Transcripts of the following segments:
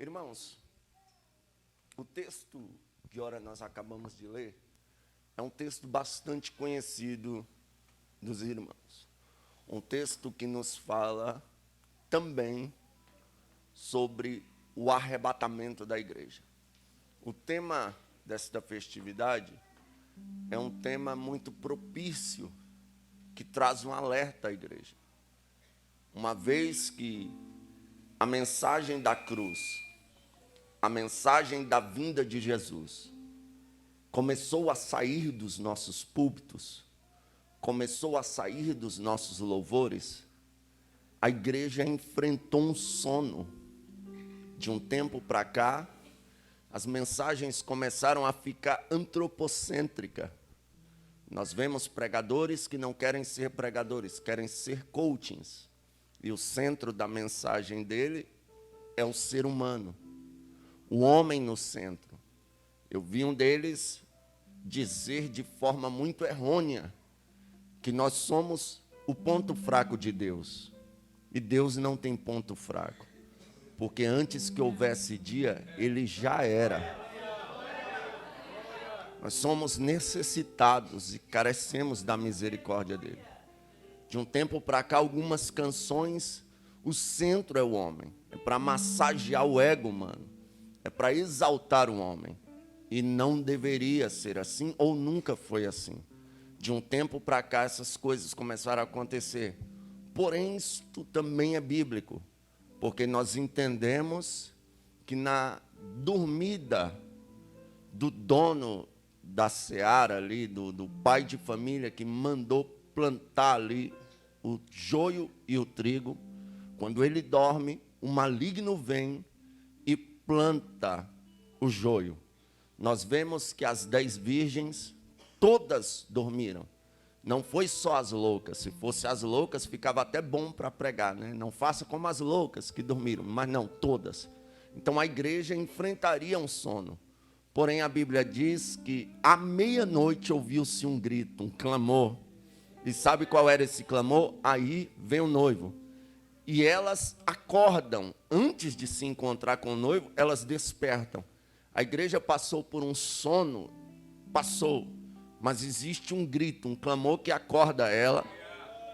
Irmãos, o texto que ora nós acabamos de ler é um texto bastante conhecido dos irmãos. Um texto que nos fala também sobre o arrebatamento da igreja. O tema desta festividade é um tema muito propício, que traz um alerta à igreja. Uma vez que a mensagem da cruz, a mensagem da vinda de Jesus, começou a sair dos nossos púlpitos, começou a sair dos nossos louvores, a igreja enfrentou um sono. De um tempo para cá, as mensagens começaram a ficar antropocêntricas. Nós vemos pregadores que não querem ser pregadores, querem ser coachings. E o centro da mensagem dele é o ser humano, o homem no centro. Eu vi um deles dizer de forma muito errônea que nós somos o ponto fraco de Deus. E Deus não tem ponto fraco, porque antes que houvesse dia, ele já era. Nós somos necessitados e carecemos da misericórdia dele. De um tempo para cá, algumas canções, o centro é o homem. É para massagear o ego humano. É para exaltar o homem. E não deveria ser assim, ou nunca foi assim. De um tempo para cá, essas coisas começaram a acontecer. Porém, isto também é bíblico. Porque nós entendemos que na dormida do dono da seara ali, do pai de família que mandou plantar ali o joio e o trigo, quando ele dorme, o maligno vem e planta o joio. Nós vemos que as 10 virgens, todas dormiram. Não foi só as loucas. Se fosse as loucas, ficava até bom para pregar, né? Não faça como as loucas que dormiram, mas não, todas. Então a igreja enfrentaria um sono. Porém a Bíblia diz que à meia-noite ouviu-se um grito, um clamor. E sabe qual era esse clamor? Aí vem o noivo. E elas acordam, antes de se encontrar com o noivo, elas despertam. A igreja passou por um sono, passou. Mas existe um grito, um clamor que acorda ela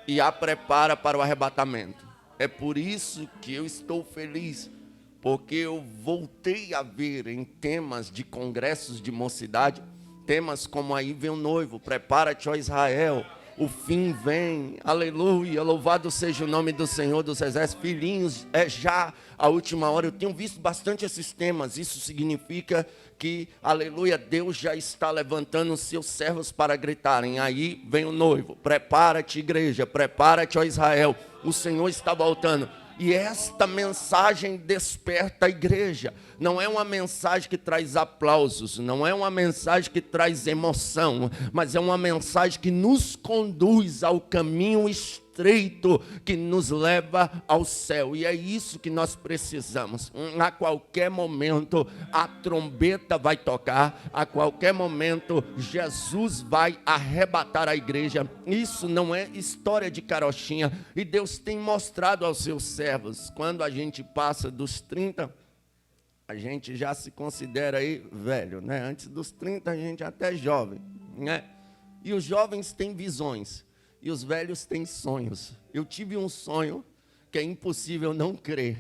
e a prepara para o arrebatamento. É por isso que eu estou feliz, porque eu voltei a ver em temas de congressos de mocidade, temas como aí vem o noivo, prepara-te, ó Israel, o fim vem, aleluia, louvado seja o nome do Senhor dos Exércitos, filhinhos, é já a última hora. Eu tenho visto bastante esses temas, isso significa que, aleluia, Deus já está levantando os seus servos para gritarem, aí vem o noivo, prepara-te igreja, prepara-te ó Israel, o Senhor está voltando. E esta mensagem desperta a igreja. Não é uma mensagem que traz aplausos, não é uma mensagem que traz emoção, mas é uma mensagem que nos conduz ao caminho estreito que nos leva ao céu. E é isso que nós precisamos. A qualquer momento a trombeta vai tocar, a qualquer momento Jesus vai arrebatar a igreja. Isso não é história de carochinha. E Deus tem mostrado aos seus servos, quando a gente passa dos 30, a gente já se considera aí velho, né? Antes dos 30 a gente até é jovem, né? E os jovens têm visões. E os velhos têm sonhos. Eu tive um sonho que é impossível não crer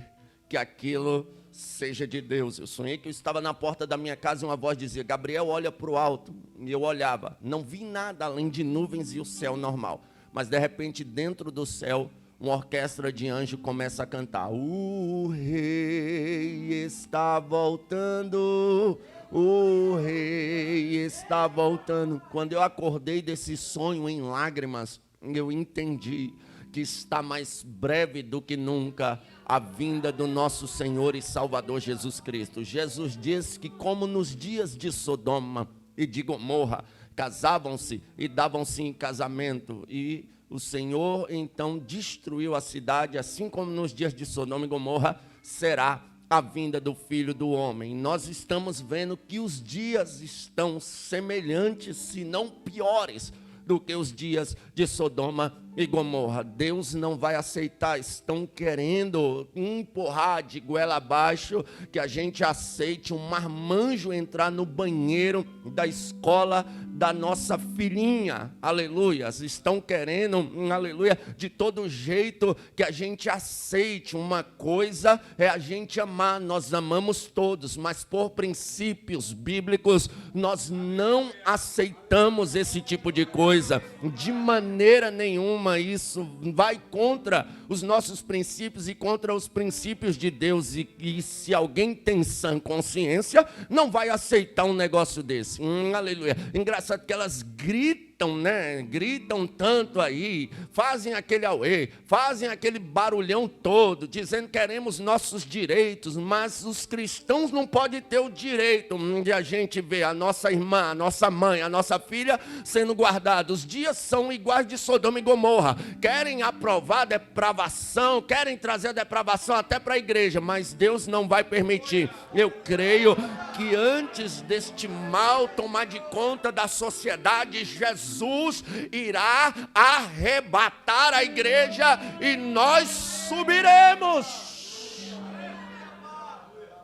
que aquilo seja de Deus. Eu sonhei que eu estava na porta da minha casa e uma voz dizia, Gabriel, olha para o alto. E eu olhava. Não vi nada além de nuvens e o céu normal. Mas, de repente, dentro do céu, uma orquestra de anjo começa a cantar. O rei está voltando, o rei está voltando. Quando eu acordei desse sonho em lágrimas, eu entendi que está mais breve do que nunca a vinda do nosso Senhor e Salvador Jesus Cristo. Jesus diz que como nos dias de Sodoma e de Gomorra, casavam-se e davam-se em casamento, e o Senhor então destruiu a cidade, assim como nos dias de Sodoma e Gomorra, será a vinda do Filho do Homem. Nós estamos vendo que os dias estão semelhantes, se não piores, do que os dias de Sodoma e Gomorra. Deus não vai aceitar. Estão querendo empurrar de goela abaixo que a gente aceite um marmanjo entrar no banheiro da escola da nossa filhinha. Aleluia. Estão querendo, aleluia, de todo jeito que a gente aceite. Uma coisa é a gente amar. Nós amamos todos, mas por princípios bíblicos nós não aceitamos esse tipo de coisa. De maneira nenhuma. Isso vai contra os nossos princípios e contra os princípios de Deus. E se alguém tem sã consciência, não vai aceitar um negócio desse. Aleluia. Engraçado que elas gritam, né? Gritam tanto aí, fazem aquele auê, fazem aquele barulhão todo, dizendo que queremos nossos direitos, mas os cristãos não podem ter o direito de a gente ver a nossa irmã, a nossa mãe, a nossa filha sendo guardada. Os dias são iguais de Sodoma e Gomorra. Querem aprovar a depravação, querem trazer a depravação até para a igreja, mas Deus não vai permitir. Eu creio que antes deste mal tomar de conta da sociedade, Jesus irá arrebatar a igreja e nós subiremos.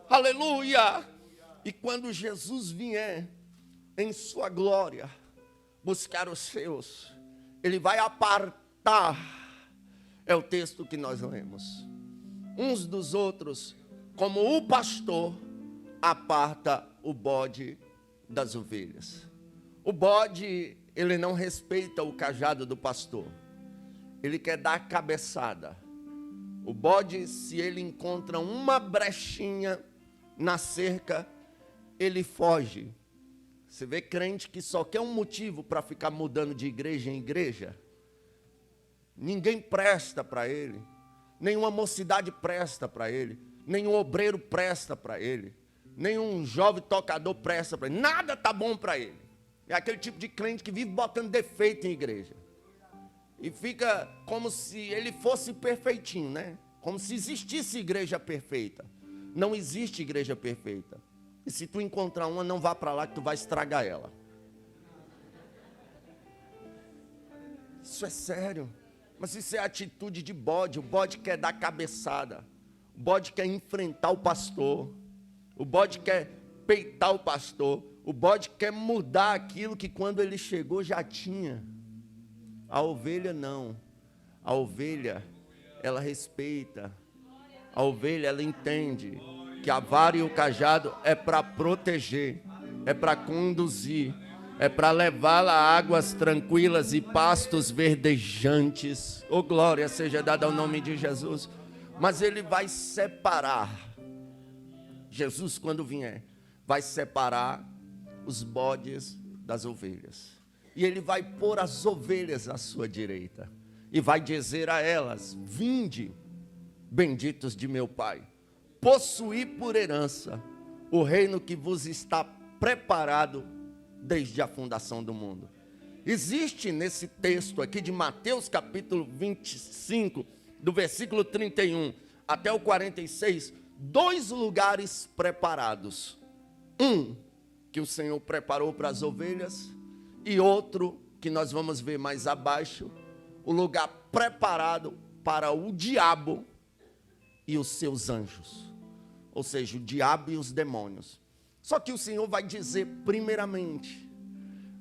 Aleluia! E quando Jesus vier em sua glória buscar os seus, ele vai apartar, é o texto que nós lemos, uns dos outros, como o pastor aparta o bode das ovelhas. O bode, ele não respeita o cajado do pastor, ele quer dar a cabeçada. O bode, se ele encontra uma brechinha na cerca, ele foge. Você vê crente que só quer um motivo para ficar mudando de igreja em igreja. Ninguém presta para ele, nenhuma mocidade presta para ele, nenhum obreiro presta para ele, nenhum jovem tocador presta para ele, nada está bom para ele. É aquele tipo de crente que vive botando defeito em igreja. E fica como se ele fosse perfeitinho, né? Como se existisse igreja perfeita. Não existe igreja perfeita. E se tu encontrar uma, não vá para lá que tu vai estragar ela. Isso é sério. Mas isso é atitude de bode. O bode quer dar cabeçada. O bode quer enfrentar o pastor. O bode quer peitar o pastor. O bode quer mudar aquilo que quando ele chegou já tinha. A ovelha não. A ovelha, ela respeita. A ovelha, ela entende que a vara e o cajado é para proteger, é para conduzir, é para levá-la a águas tranquilas e pastos verdejantes. Oh, glória seja dada ao nome de Jesus. Mas ele vai separar. Jesus, quando vier, vai separar os bodes das ovelhas. E ele vai pôr as ovelhas à sua direita. E vai dizer a elas: vinde, benditos de meu Pai, possuí por herança o reino que vos está preparado desde a fundação do mundo. Existe nesse texto aqui de Mateus capítulo 25, do versículo 31 até o 46, dois lugares preparados. Um que o Senhor preparou para as ovelhas, e outro que nós vamos ver mais abaixo, o lugar preparado para o diabo e os seus anjos, ou seja, o diabo e os demônios. Só que o Senhor vai dizer primeiramente,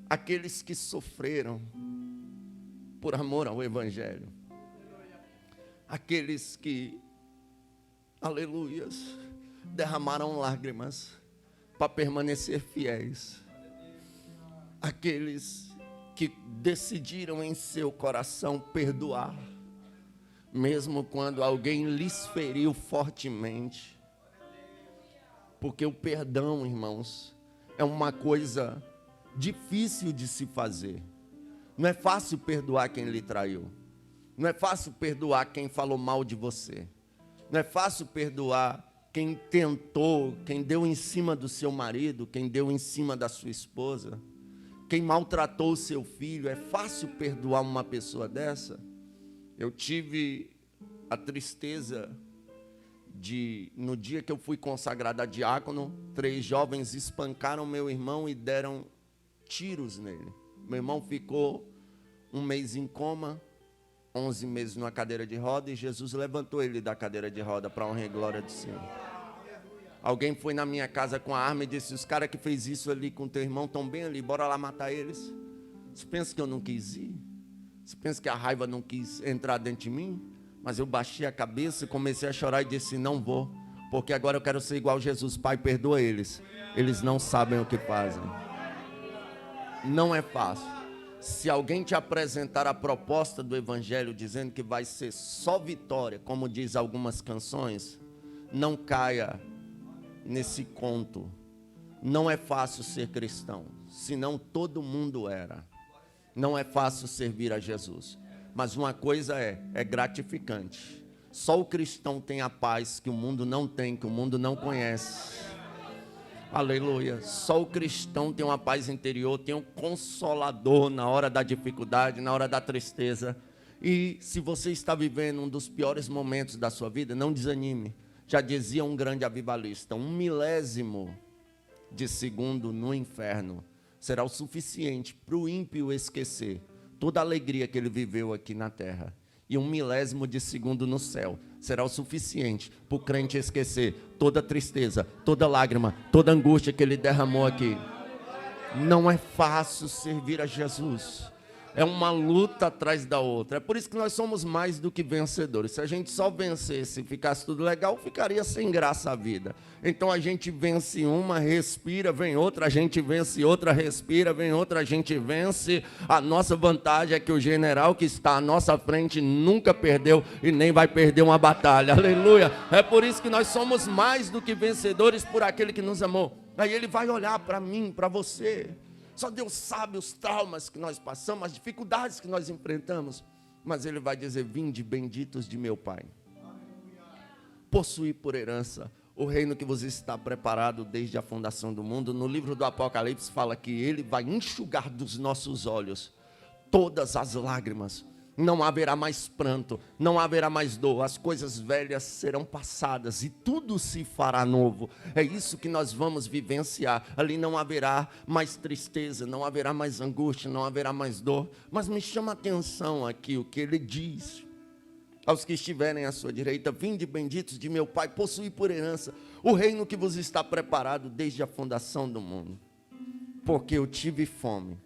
aqueles que sofreram por amor ao Evangelho, aqueles que, aleluias, derramaram lágrimas para permanecer fiéis, aqueles que decidiram em seu coração perdoar, mesmo quando alguém lhes feriu fortemente. Porque o perdão, irmãos, é uma coisa difícil de se fazer. Não é fácil perdoar quem lhe traiu. Não é fácil perdoar quem falou mal de você. Não é fácil perdoar quem tentou, quem deu em cima do seu marido, quem deu em cima da sua esposa, quem maltratou o seu filho. É fácil perdoar uma pessoa dessa? Eu tive a tristeza de, no dia que eu fui consagrado a diácono, 3 jovens espancaram meu irmão e deram tiros nele. Meu irmão ficou 1 mês em coma 11 meses numa cadeira de roda, e Jesus levantou ele da cadeira de roda para a honra e glória do Senhor. Alguém foi na minha casa com a arma e disse: os caras que fez isso ali com teu irmão estão bem ali, bora lá matar eles. Você pensa que eu não quis ir? Você pensa que a raiva não quis entrar dentro de mim? Mas eu baixei a cabeça e comecei a chorar e disse: não vou, porque agora eu quero ser igual a Jesus. Pai, perdoa eles, eles não sabem o que fazem. Não é fácil. Se alguém te apresentar a proposta do Evangelho dizendo que vai ser só vitória, como diz algumas canções, não caia nesse conto. Não é fácil ser cristão, senão todo mundo era. Não é fácil servir a Jesus, mas uma coisa é gratificante. Só o cristão tem a paz que o mundo não tem, que o mundo não conhece. Aleluia. Só o cristão tem uma paz interior, tem um consolador na hora da dificuldade, na hora da tristeza. E se você está vivendo um dos piores momentos da sua vida, não desanime. Já dizia um grande avivalista: 1/milésimo de segundo no inferno será o suficiente para o ímpio esquecer toda a alegria que ele viveu aqui na terra. E 1/milésimo de segundo no céu será o suficiente para o crente esquecer toda tristeza, toda lágrima, toda angústia que ele derramou aqui. Não é fácil servir a Jesus. É uma luta atrás da outra. É por isso que nós somos mais do que vencedores. Se a gente só vencesse e ficasse tudo legal, ficaria sem graça a vida. Então a gente vence uma, respira, vem outra, a gente vence outra, respira, vem outra, a gente vence. A nossa vantagem é que o general que está à nossa frente nunca perdeu e nem vai perder uma batalha. Aleluia! É por isso que nós somos mais do que vencedores por aquele que nos amou. Aí ele vai olhar para mim, para você. Só Deus sabe os traumas que nós passamos, as dificuldades que nós enfrentamos. Mas ele vai dizer: vinde benditos de meu Pai. Possuí por herança o reino que vos está preparado desde a fundação do mundo. No livro do Apocalipse fala que ele vai enxugar dos nossos olhos todas as lágrimas. Não haverá mais pranto, não haverá mais dor, as coisas velhas serão passadas e tudo se fará novo. É isso que nós vamos vivenciar. Ali não haverá mais tristeza, não haverá mais angústia, não haverá mais dor. Mas me chama a atenção aqui o que ele diz aos que estiverem à sua direita: vinde benditos de meu Pai, possuí por herança o reino que vos está preparado desde a fundação do mundo. Porque eu tive fome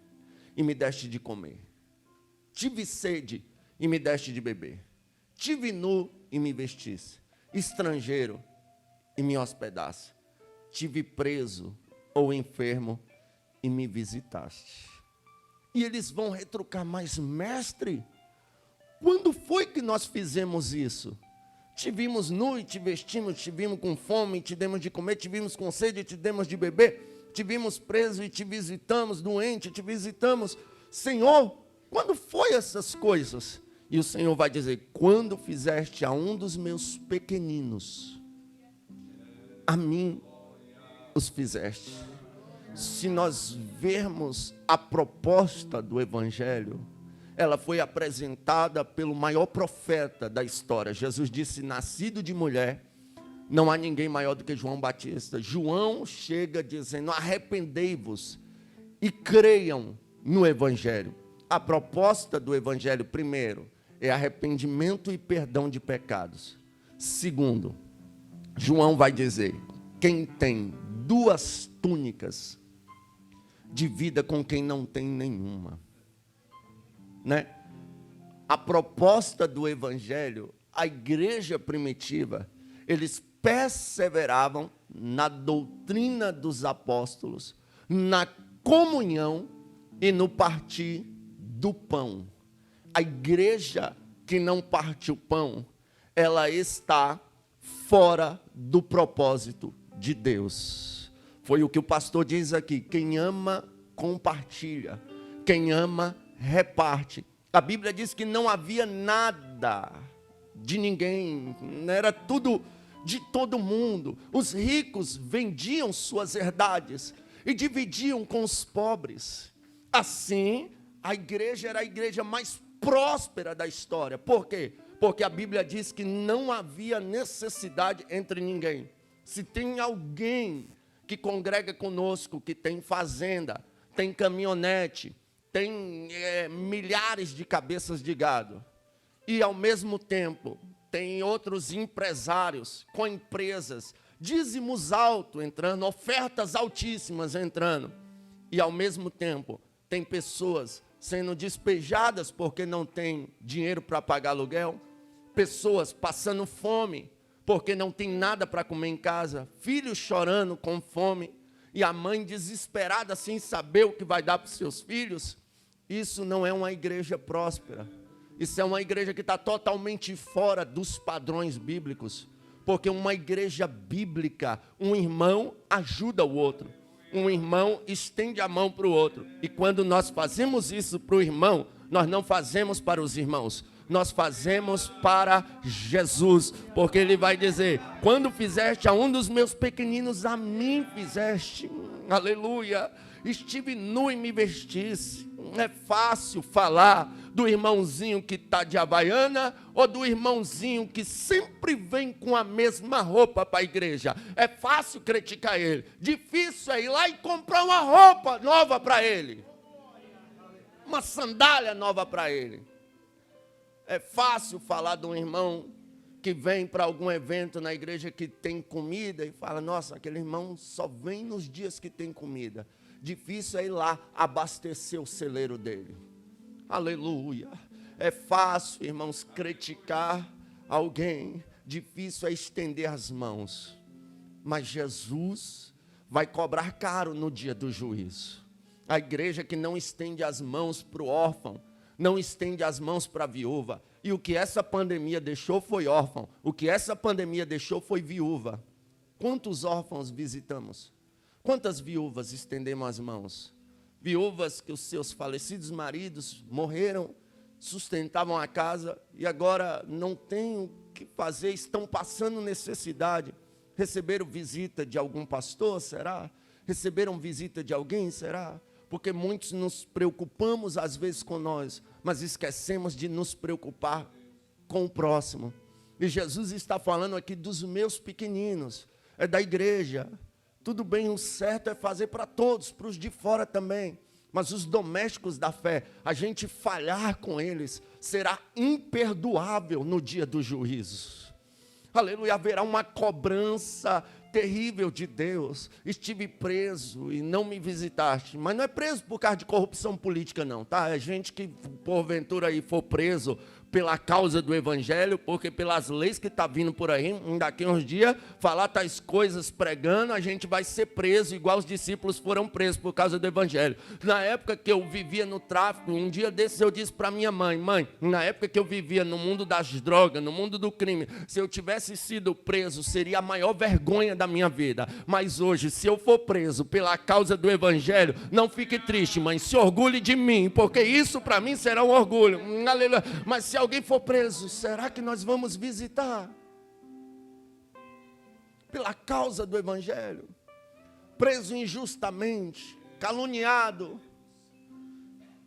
e me deste de comer. Tive sede e me deste de beber. Tive nu e me vestisse. Estrangeiro e me hospedasse. Tive preso ou enfermo e me visitaste. E eles vão retrucar: mas mestre, quando foi que nós fizemos isso? Te vimos nu e te vestimos, te vimos com fome e te demos de comer, te vimos com sede e te demos de beber, te vimos preso e te visitamos, doente e te visitamos. Senhor, quando foi essas coisas? E o Senhor vai dizer: quando fizeste a um dos meus pequeninos, a mim os fizeste. Se nós vermos a proposta do Evangelho, ela foi apresentada pelo maior profeta da história. Jesus disse: nascido de mulher, não há ninguém maior do que João Batista. João chega dizendo: arrependei-vos e creiam no Evangelho. A proposta do Evangelho, primeiro, é arrependimento e perdão de pecados. Segundo, João vai dizer: quem tem 2 túnicas, divida com quem não tem nenhuma. Né? A proposta do Evangelho, a igreja primitiva, eles perseveravam na doutrina dos apóstolos, na comunhão e no partir do pão. A igreja que não parte o pão, ela está fora do propósito de Deus. Foi o que o pastor diz aqui: quem ama, compartilha. Quem ama, reparte. A Bíblia diz que não havia nada de ninguém, era tudo de todo mundo. Os ricos vendiam suas herdades e dividiam com os pobres. Assim, a igreja era a igreja mais próspera da história. Por quê? Porque a Bíblia diz que não havia necessidade entre ninguém. Se tem alguém que congrega conosco, que tem fazenda, tem caminhonete, tem milhares de cabeças de gado, E, ao mesmo tempo, tem outros empresários com empresas, dízimos altos entrando, ofertas altíssimas entrando. E, ao mesmo tempo, tem pessoas sendo despejadas porque não tem dinheiro para pagar aluguel, pessoas passando fome porque não tem nada para comer em casa, filhos chorando com fome, e a mãe desesperada sem saber o que vai dar para os seus filhos. Isso não é uma igreja próspera. Isso é uma igreja que está totalmente fora dos padrões bíblicos. Porque uma igreja bíblica, um irmão ajuda o outro. Um irmão estende a mão para o outro. E quando nós fazemos isso para o irmão, nós não fazemos para os irmãos. Nós fazemos para Jesus. Porque Ele vai dizer, quando fizeste a um dos meus pequeninos, a mim fizeste. Aleluia. Estive nu e me vestisse. É fácil falar do irmãozinho que está de havaiana ou do irmãozinho que sempre vem com a mesma roupa para a igreja. É fácil criticar ele. Difícil é ir lá e comprar uma roupa nova para ele. Uma sandália nova para ele. É fácil falar de um irmão que vem para algum evento na igreja que tem comida e fala, nossa, aquele irmão só vem nos dias que tem comida. Difícil é ir lá abastecer o celeiro dele. Aleluia. É fácil, irmãos, criticar alguém. Difícil é estender as mãos. Mas Jesus vai cobrar caro no dia do juízo. A igreja que não estende as mãos para o órfão, não estende as mãos para a viúva. E o que essa pandemia deixou foi órfão. O que essa pandemia deixou foi viúva. Quantos órfãos visitamos? Quantas viúvas estendemos as mãos? Viúvas que os seus falecidos maridos morreram, sustentavam a casa e agora não têm o que fazer, estão passando necessidade. Receberam visita de algum pastor, será? Receberam visita de alguém, será? Porque muitos nos preocupamos às vezes com nós, mas esquecemos de nos preocupar com o próximo. E Jesus está falando aqui dos meus pequeninos, é da igreja. Tudo bem, o certo é fazer para todos, para os de fora também. Mas os domésticos da fé, a gente falhar com eles, será imperdoável no dia do juízo. Aleluia, haverá uma cobrança terrível de Deus. Estive preso e não me visitaste. Mas não é preso por causa de corrupção política não, tá? É gente que porventura aí for preso pela causa do evangelho, porque pelas leis que está vindo por aí, daqui a uns dias, falar tais coisas pregando, a gente vai ser preso, igual os discípulos foram presos por causa do evangelho. Na época que eu vivia no tráfico, um dia desses eu disse para minha mãe, na época que eu vivia no mundo das drogas, no mundo do crime, se eu tivesse sido preso, seria a maior vergonha da minha vida. Mas hoje, se eu for preso pela causa do evangelho, não fique triste, mãe, se orgulhe de mim, porque isso para mim será um orgulho. Aleluia. Mas se alguém for preso, será que nós vamos visitar? Pela causa do evangelho, preso injustamente, caluniado.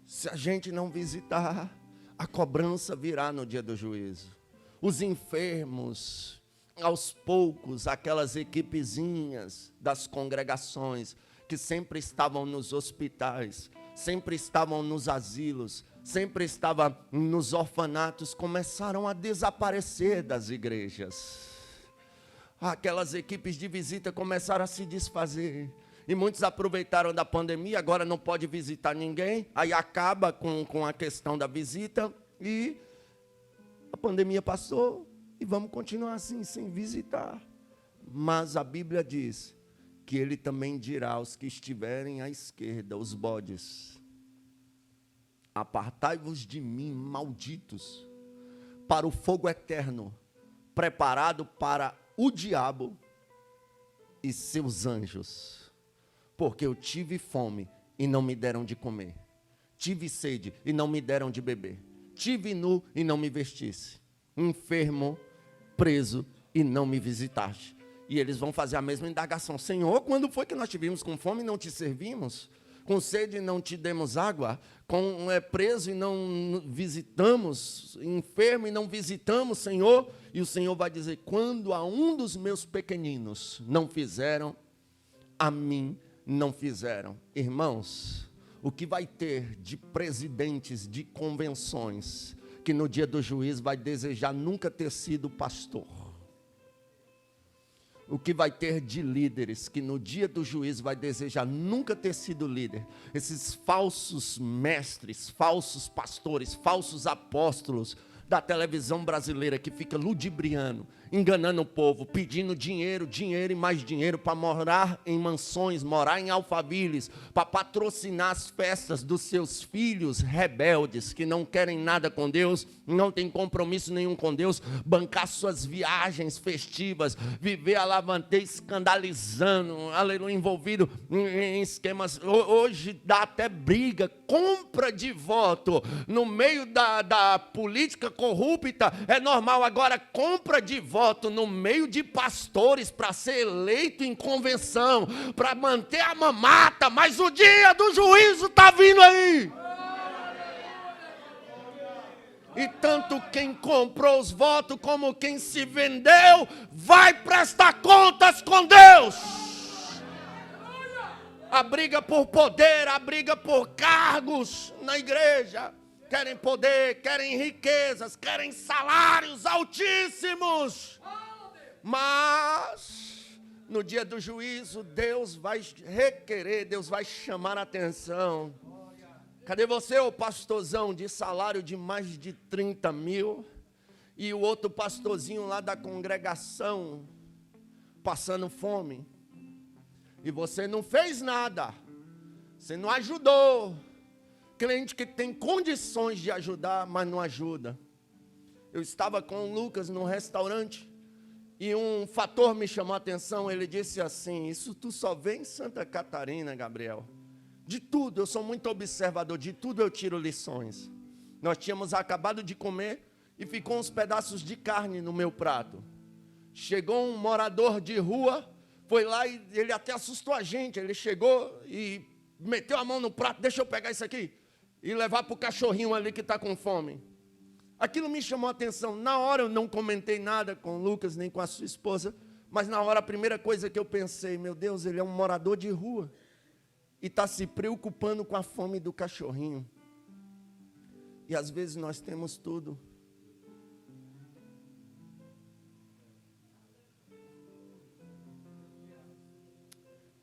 Se a gente não visitar, a cobrança virá no dia do juízo. Os enfermos, aos poucos, aquelas equipezinhas das congregações que sempre estavam nos hospitais, sempre estavam nos asilos, sempre estavam nos orfanatos, começaram a desaparecer das igrejas. Aquelas equipes de visita começaram a se desfazer. E muitos aproveitaram da pandemia, agora não pode visitar ninguém, aí acaba com a questão da visita e a pandemia passou e vamos continuar assim, sem visitar. Mas a Bíblia diz que Ele também dirá aos que estiverem à esquerda, os bodes: apartai-vos de mim, malditos, para o fogo eterno, preparado para o diabo e seus anjos. Porque eu tive fome e não me deram de comer, tive sede e não me deram de beber, tive nu e não me vestisse, enfermo, preso e não me visitaste. E eles vão fazer a mesma indagação: Senhor, quando foi que nós tivemos com fome e não te servimos? Com sede e não te demos água? Preso e não visitamos? Enfermo e não visitamos, Senhor? E o Senhor vai dizer: quando a um dos meus pequeninos não fizeram, a mim não fizeram. Irmãos, o que vai ter de presidentes de convenções que no dia do juízo vai desejar nunca ter sido pastor. O que vai ter de líderes que no dia do juízo vai desejar nunca ter sido líder. Esses falsos mestres, falsos pastores, falsos apóstolos da televisão brasileira que fica ludibriando, enganando o povo, pedindo dinheiro, dinheiro e mais dinheiro para morar em mansões, morar em alfaviles, para patrocinar as festas dos seus filhos rebeldes, que não querem nada com Deus, não tem compromisso nenhum com Deus, bancar suas viagens festivas, viver a lavandeira escandalizando, aleluia, envolvido em esquemas. Hoje dá até briga, compra de voto no meio da política corrupta, é normal. Agora compra de voto no meio de pastores para ser eleito em convenção, para manter a mamata, mas o dia do juízo está vindo aí. E tanto quem comprou os votos como quem se vendeu vai prestar contas com Deus. A briga por poder, a briga por cargos na igreja. Querem poder, querem riquezas, querem salários altíssimos. Mas no dia do juízo, Deus vai requerer, Deus vai chamar a atenção. Cadê você, ô pastorzão de salário de mais de 30 mil? E o outro pastorzinho lá da congregação, passando fome. E você não fez nada. Você não ajudou. Crente que tem condições de ajudar, mas não ajuda. Eu estava com o Lucas num restaurante e um fator me chamou a atenção. Ele disse assim: isso tu só vê em Santa Catarina, Gabriel. De tudo, eu sou muito observador, de tudo eu tiro lições. Nós tínhamos acabado de comer e ficou uns pedaços de carne no meu prato. Chegou um morador de rua, foi lá e ele até assustou a gente. Ele chegou e meteu a mão no prato: deixa eu pegar isso aqui e levar para o cachorrinho ali que está com fome. Aquilo me chamou a atenção. Na hora eu não comentei nada com o Lucas, nem com a sua esposa, mas na hora a primeira coisa que eu pensei: meu Deus, ele é um morador de rua e está se preocupando com a fome do cachorrinho. E às vezes nós temos tudo.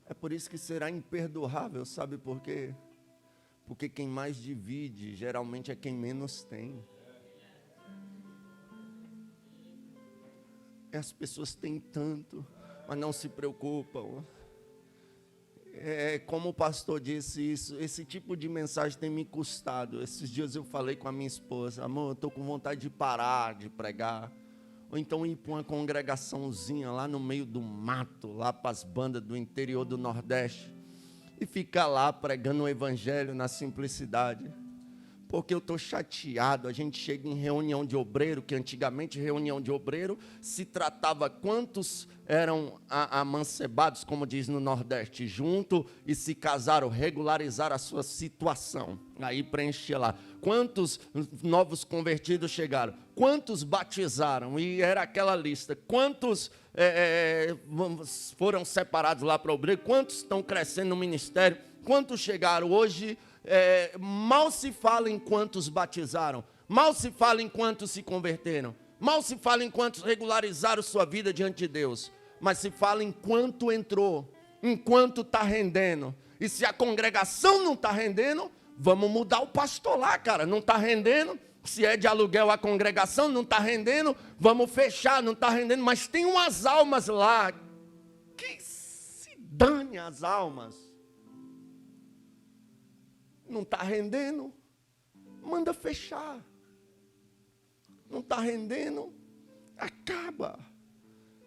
É por isso que será imperdoável, sabe por quê? Porque quem mais divide, geralmente é quem menos tem. As pessoas têm tanto, mas não se preocupam. Como o pastor disse, esse tipo de mensagem tem me custado. Esses dias eu falei com a minha esposa: amor, eu estou com vontade de parar de pregar. Ou então ir para uma congregaçãozinha lá no meio do mato, lá para as bandas do interior do Nordeste, e ficar lá pregando o evangelho na simplicidade. Porque eu estou chateado. A gente chega em reunião de obreiro, que antigamente reunião de obreiro se tratava quantos eram amancebados, como diz no Nordeste, junto e se casaram, regularizaram a sua situação. Aí preenchia lá. Quantos novos convertidos chegaram? Quantos batizaram? E era aquela lista. Quantos foram separados lá para o obreiro? Quantos estão crescendo no ministério? Quantos chegaram? Hoje, mal se fala em quantos batizaram. Mal se fala em quantos se converteram. Mal se fala em quantos regularizaram sua vida diante de Deus. Mas se fala em quanto entrou, em quanto está rendendo. E se a congregação não está rendendo, vamos mudar o pastor lá, cara. Não está rendendo. Se é de aluguel a congregação, não está rendendo. Vamos fechar, não está rendendo. Mas tem umas almas lá. Que se dane as almas. Não está rendendo. Manda fechar. Não está rendendo. Acaba.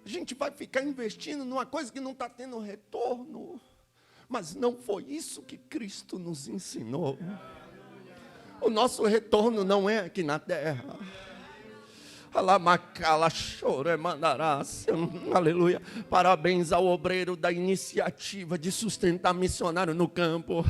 A gente vai ficar investindo numa coisa que não está tendo retorno. Mas não foi isso que Cristo nos ensinou. O nosso retorno não é aqui na terra. Aleluia. Parabéns ao obreiro da iniciativa de sustentar missionário no campo.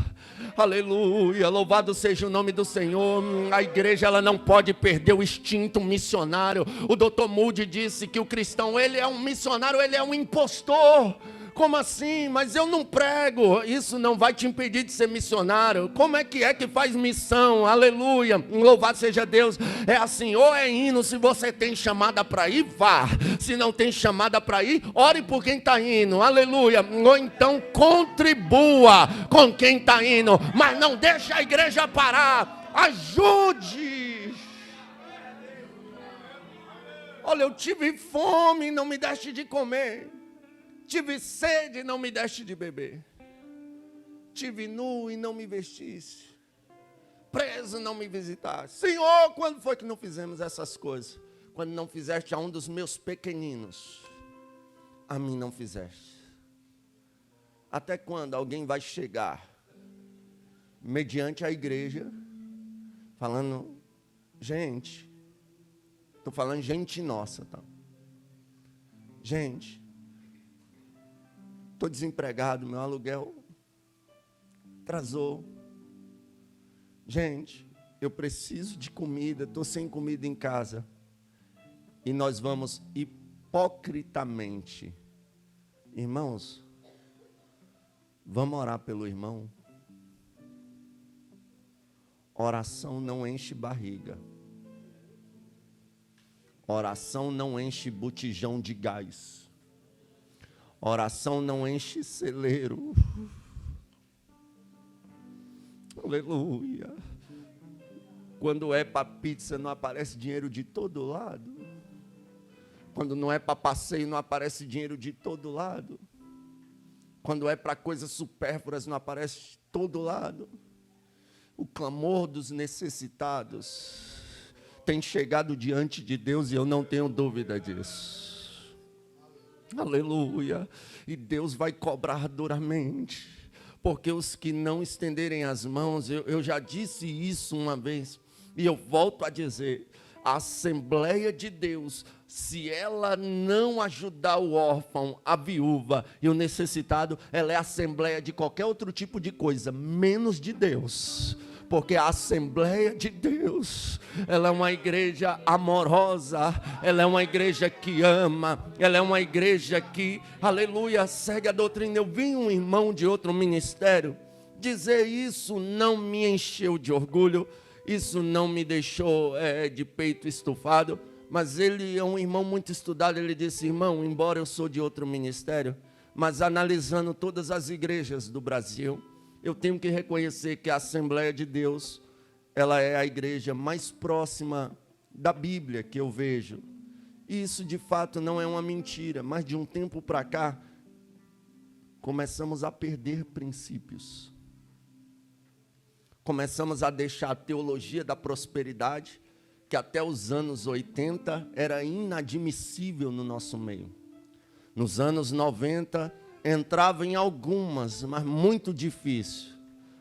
Aleluia. Louvado seja o nome do Senhor. A igreja, ela não pode perder o instinto missionário. O Dr. Moody disse que o cristão, ele é um missionário, ele é um impostor. Como assim? Mas eu não prego. Isso não vai te impedir de ser missionário. Como é que faz missão? Aleluia. Louvado seja Deus. É assim, ou é hino, se você tem chamada para ir, vá. Se não tem chamada para ir, ore por quem está indo. Aleluia. Ou então contribua com quem está indo. Mas não deixe a igreja parar. Ajude. Olha, eu tive fome e não me deste de comer. Tive sede e não me deste de beber. Tive nu e não me vestiste. Preso e não me visitaste. Senhor, quando foi que não fizemos essas coisas? Quando não fizeste a um dos meus pequeninos, a mim não fizeste. Até quando alguém vai chegar, mediante a igreja, falando, gente, estou falando gente nossa, tá? Gente, estou desempregado, meu aluguel atrasou. Gente, eu preciso de comida, estou sem comida em casa. E nós vamos hipocritamente. Irmãos, vamos orar pelo irmão? Oração não enche barriga. Oração não enche botijão de gás. Oração não enche celeiro. Aleluia. Quando é para pizza, não aparece dinheiro de todo lado. Quando não é para passeio, não aparece dinheiro de todo lado. Quando é para coisas supérfluas, não aparece de todo lado. O clamor dos necessitados tem chegado diante de Deus e eu não tenho dúvida disso. Aleluia. E Deus vai cobrar duramente. Porque os que não estenderem as mãos, eu já disse isso uma vez, e eu volto a dizer, a Assembleia de Deus, se ela não ajudar o órfão, a viúva e o necessitado, ela é a Assembleia de qualquer outro tipo de coisa, menos de Deus. Porque a Assembleia de Deus, ela é uma igreja amorosa, ela é uma igreja que ama, ela é uma igreja que, aleluia, segue a doutrina. Eu vi um irmão de outro ministério dizer isso, não me encheu de orgulho, isso não me deixou de peito estufado, mas ele é um irmão muito estudado. Ele disse: irmão, embora eu sou de outro ministério, mas analisando todas as igrejas do Brasil, eu tenho que reconhecer que a Assembleia de Deus, ela é a igreja mais próxima da Bíblia que eu vejo. E isso de fato não é uma mentira, mas de um tempo para cá, começamos a perder princípios. Começamos a deixar a teologia da prosperidade, que até os anos 80 era inadmissível no nosso meio. Nos anos 90, entrava em algumas, mas muito difícil.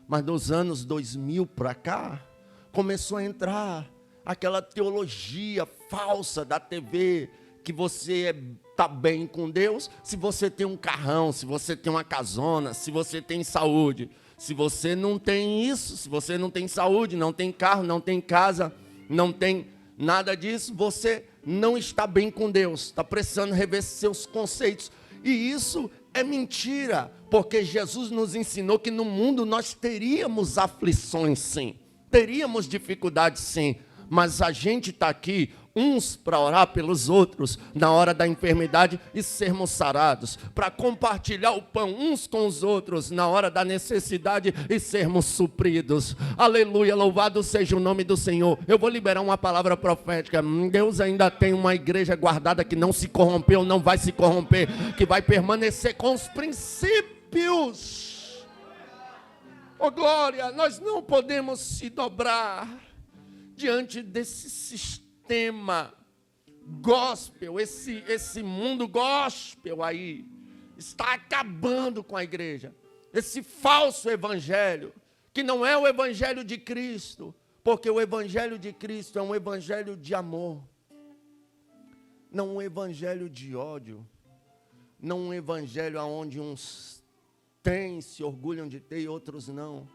Mas nos anos 2000 para cá, começou a entrar aquela teologia falsa da TV, que você está bem com Deus se você tem um carrão, se você tem uma casona, se você tem saúde. Se você não tem isso, se você não tem saúde, não tem carro, não tem casa, não tem nada disso, você não está bem com Deus, está precisando rever seus conceitos. E isso é mentira, porque Jesus nos ensinou que no mundo nós teríamos aflições, sim, teríamos dificuldades, sim, mas a gente está aqui, uns para orar pelos outros na hora da enfermidade e sermos sarados, para compartilhar o pão uns com os outros na hora da necessidade e sermos supridos. Aleluia, louvado seja o nome do Senhor. Eu vou liberar uma palavra profética. Deus ainda tem uma igreja guardada que não se corrompeu, não vai se corromper, que vai permanecer com os princípios. Oh glória, nós não podemos se dobrar diante desse sistema gospel, esse mundo gospel aí, está acabando com a igreja. Esse falso evangelho, que não é o evangelho de Cristo, porque o evangelho de Cristo é um evangelho de amor, não um evangelho de ódio, não um evangelho onde uns têm, se orgulham de ter e outros não.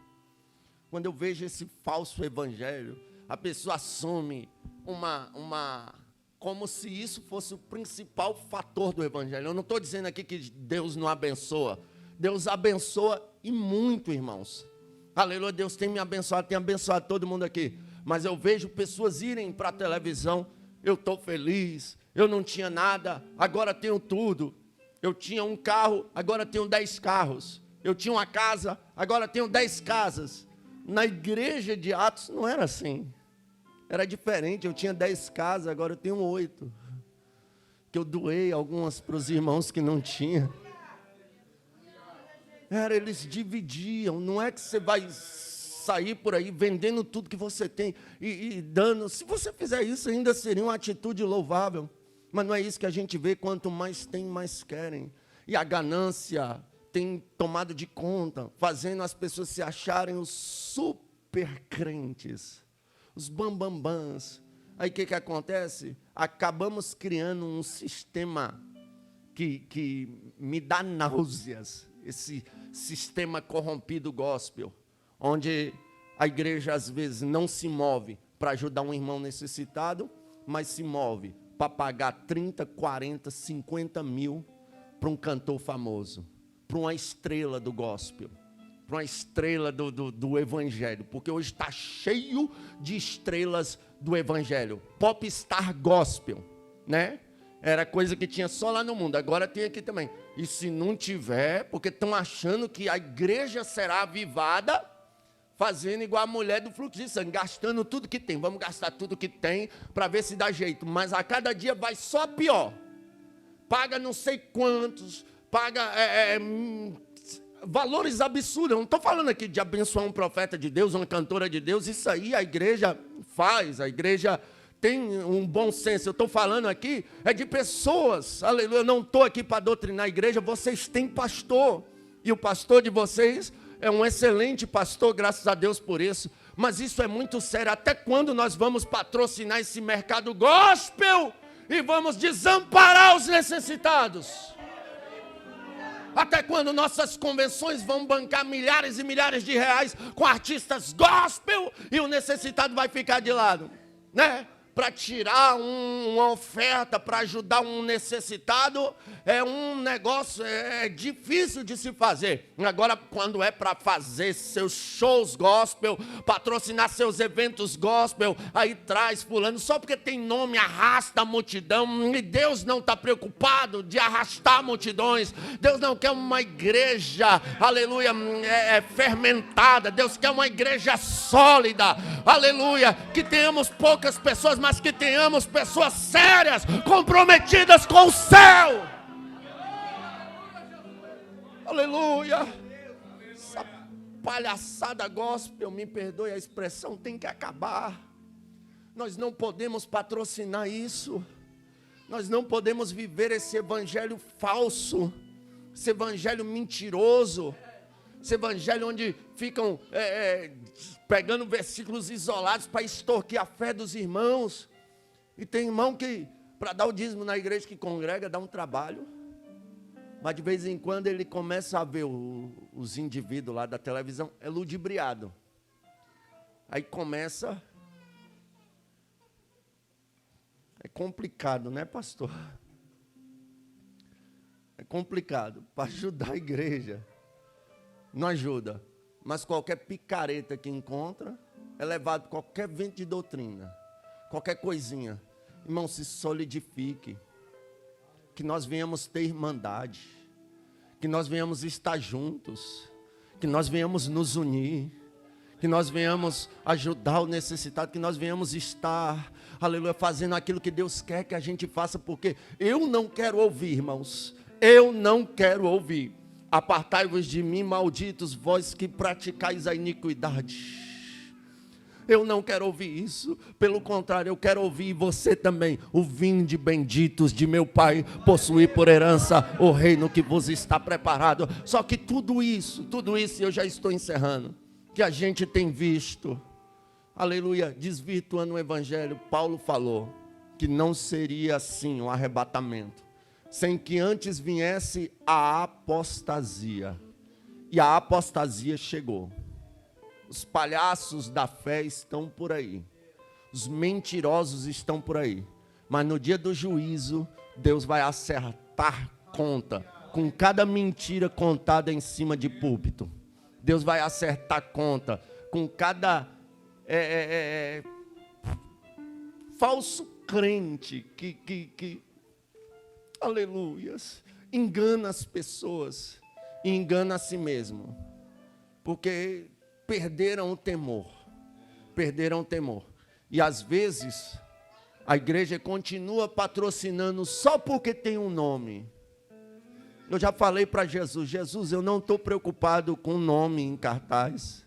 Quando eu vejo esse falso evangelho, a pessoa assume uma como se isso fosse o principal fator do evangelho. Eu não estou dizendo aqui que Deus não abençoa. Deus abençoa e muito, irmãos. Aleluia, Deus tem me abençoado, tem abençoado todo mundo aqui. Mas eu vejo pessoas irem para a televisão, eu estou feliz, eu não tinha nada, agora tenho tudo. Eu tinha um carro, agora tenho 10 carros. Eu tinha uma casa, agora tenho 10 casas. Na igreja de Atos não era assim. Era diferente, eu tinha 10 casas, agora eu tenho 8. Que eu doei algumas para os irmãos que não tinham. Eles dividiam, não é que você vai sair por aí vendendo tudo que você tem e dando. Se você fizer isso, ainda seria uma atitude louvável. Mas não é isso que a gente vê, quanto mais tem, mais querem. E a ganância tem tomado de conta, fazendo as pessoas se acharem os super crentes, os bambambãs. Aí o que acontece? Acabamos criando um sistema que me dá náuseas, esse sistema corrompido gospel, onde a igreja às vezes não se move para ajudar um irmão necessitado, mas se move para pagar 30, 40, 50 mil para um cantor famoso, para uma estrela do gospel, para uma estrela do evangelho, porque hoje está cheio de estrelas do evangelho, popstar gospel, né? Era coisa que tinha só lá no mundo, agora tem aqui também. E se não tiver, porque estão achando que a igreja será avivada, fazendo igual a mulher do fluxo de sangue, gastando tudo que tem. Vamos gastar tudo que tem para ver se dá jeito. Mas a cada dia vai só pior. Paga não sei quantos, paga valores absurdos. Eu não estou falando aqui de abençoar um profeta de Deus, uma cantora de Deus. Isso aí a igreja faz, a igreja tem um bom senso. Eu estou falando aqui de pessoas, aleluia. Eu não estou aqui para doutrinar a igreja. Vocês têm pastor, e o pastor de vocês é um excelente pastor, graças a Deus por isso. Mas isso é muito sério. Até quando nós vamos patrocinar esse mercado gospel e vamos desamparar os necessitados? Até quando nossas convenções vão bancar milhares e milhares de reais com artistas gospel e o necessitado vai ficar de lado, né? Para tirar uma oferta, para ajudar um necessitado, é um negócio difícil de se fazer. Agora, quando é para fazer seus shows gospel, patrocinar seus eventos gospel, aí traz fulano, só porque tem nome, arrasta a multidão, e Deus não está preocupado de arrastar multidões. Deus não quer uma igreja, aleluia, fermentada. Deus quer uma igreja sólida, aleluia, que tenhamos poucas pessoas, mas que tenhamos pessoas sérias, comprometidas com o céu. Aleluia. Essa palhaçada gospel, me perdoe a expressão, tem que acabar. Nós não podemos patrocinar isso. Nós não podemos viver esse evangelho falso, esse evangelho mentiroso, esse evangelho onde ficam pegando versículos isolados para extorquir a fé dos irmãos. E tem irmão que, para dar o dízimo na igreja que congrega, dá um trabalho. Mas de vez em quando ele começa a ver os indivíduos lá da televisão, é ludibriado. Aí começa... É complicado, né, pastor? É complicado. Para ajudar a igreja, não ajuda. Mas qualquer picareta que encontra é levado qualquer vento de doutrina, qualquer coisinha. Irmão, se solidifique, que nós venhamos ter irmandade, que nós venhamos estar juntos, que nós venhamos nos unir, que nós venhamos ajudar o necessitado, que nós venhamos estar, aleluia, fazendo aquilo que Deus quer que a gente faça, porque eu não quero ouvir, irmãos, eu não quero ouvir. Apartai-vos de mim, malditos, vós que praticais a iniquidade. Eu não quero ouvir isso, pelo contrário, eu quero ouvir você também. O vinde benditos de meu Pai, possuir por herança o reino que vos está preparado. Só que tudo isso, eu já estou encerrando, que a gente tem visto, aleluia, desvirtuando o evangelho. Paulo falou que não seria assim o arrebatamento, sem que antes viesse a apostasia. E a apostasia chegou. Os palhaços da fé estão por aí. Os mentirosos estão por aí. Mas no dia do juízo, Deus vai acertar conta com cada mentira contada em cima de púlpito. Deus vai acertar conta com cada falso crente que aleluias, engana as pessoas e engana a si mesmo, porque perderam o temor. E às vezes a igreja continua patrocinando só porque tem um nome. Eu já falei para Jesus: Jesus, eu não estou preocupado com o nome em cartaz,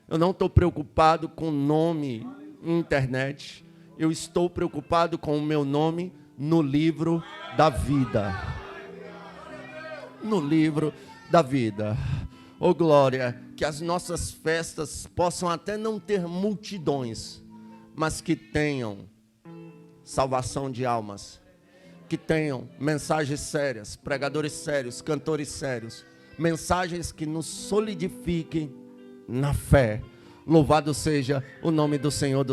eu não estou preocupado com o nome em internet, eu estou preocupado com o meu nome no livro da vida. No livro da vida. Oh glória, que as nossas festas possam até não ter multidões, mas que tenham salvação de almas, que tenham mensagens sérias, pregadores sérios, cantores sérios, mensagens que nos solidifiquem na fé. Louvado seja o nome do Senhor dos